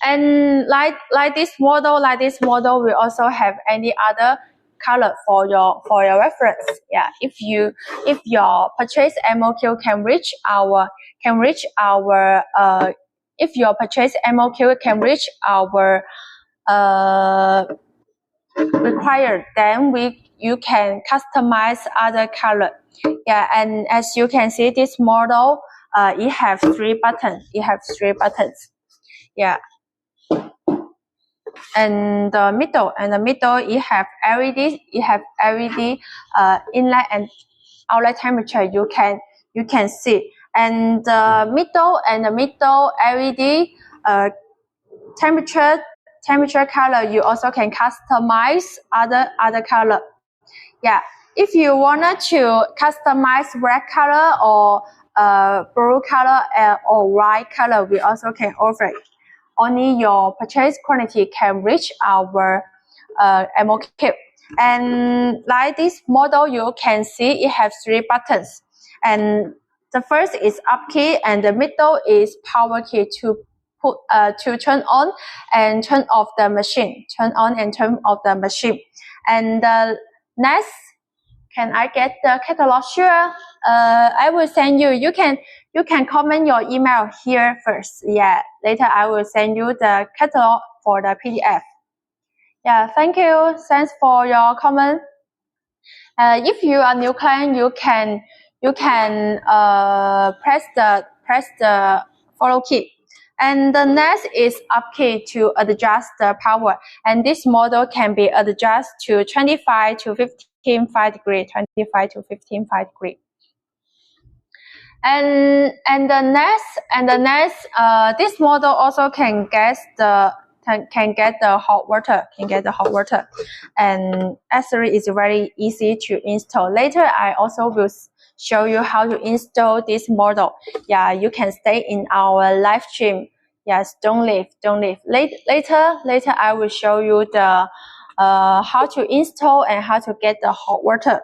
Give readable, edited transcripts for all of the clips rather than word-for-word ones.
And like this model, we also have any other color for your reference. Yeah, if your purchase MOQ can reach our if your purchase MOQ can reach our required, then you can customize other color. Yeah, and as you can see, this model it have 3 buttons. Yeah, and the middle it have LED. Inlet and outlet temperature. You can see, and the middle LED temperature color, you also can customize other color. Yeah, if you wanted to customize red color or blue color or white color, we also can offer it. Only your purchase quantity can reach our MOQ. And like this model, you can see it has 3 buttons, and the first is up key, and the middle is power key to turn on and turn off the machine. And the next, can I get the catalog? Sure. I will send you. You can comment your email here first. Yeah. Later I will send you the catalog for the PDF. Yeah. Thank you. Thanks for your comment. If you are new client, you can press the follow key. And the next is up key to adjust the power. And this model can be adjusted to 25 to 15.5 degree. And the next, this model also can get the hot water. And actually it's very easy to install. Later I also will show you how to install this model. Yeah, you can stay in our live stream. Yes, don't leave. Later I will show you the how to install and how to get the hot water.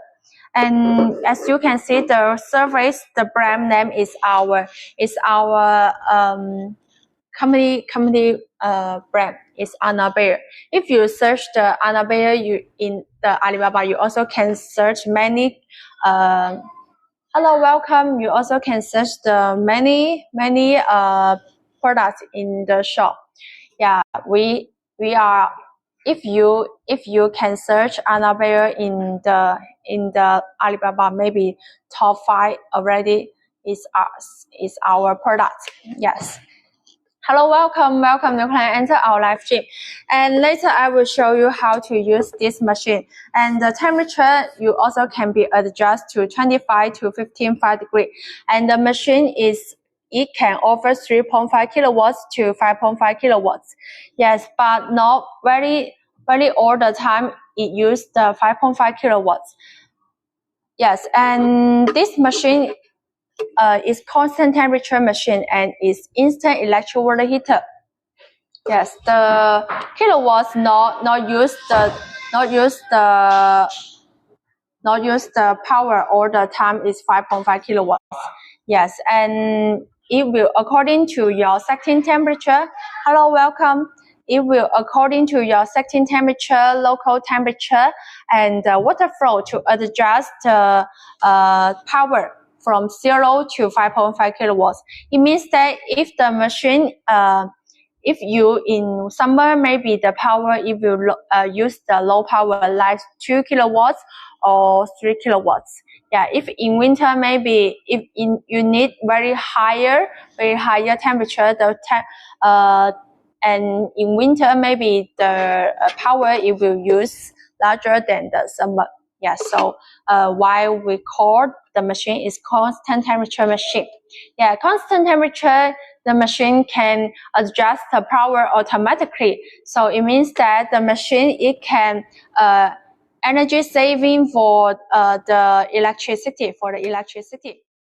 And as you can see, the service, the brand name is our company brand is Anlabeier. If you search the Anlabeier in the Alibaba, you also can search many hello, welcome. You also can search the many products in the shop. Yeah, we are, if you can search Anlabeier in the Alibaba, maybe top 5 already is our product. Yes. Hello, welcome new client, enter our live stream. And later I will show you how to use this machine. And the temperature, you also can be adjusted to 25 to 15.5 degree. And the machine it can offer 3.5 kilowatts to 5.5 kilowatts. Yes, but not very all the time it uses the 5.5 kilowatts. Yes, and this machine is constant temperature machine and is instant electric water heater. Yes, the kilowatts not use the power all the time is 5.5 kilowatts. Yes, and it will according to your setting temperature. Hello, welcome. It will according to your setting temperature, local temperature, and water flow to adjust the power from 0 to 5.5 kilowatts. It means that if the machine, if you in summer, maybe the power, it will use the low power like 2 kilowatts or 3 kilowatts. Yeah, if in winter, maybe if you need very higher temperature, and in winter, maybe the power it will use larger than the summer. Yeah, so why we call the machine is constant temperature machine. Yeah, constant temperature, the machine can adjust the power automatically. So it means that the machine, it can energy saving for the electricity.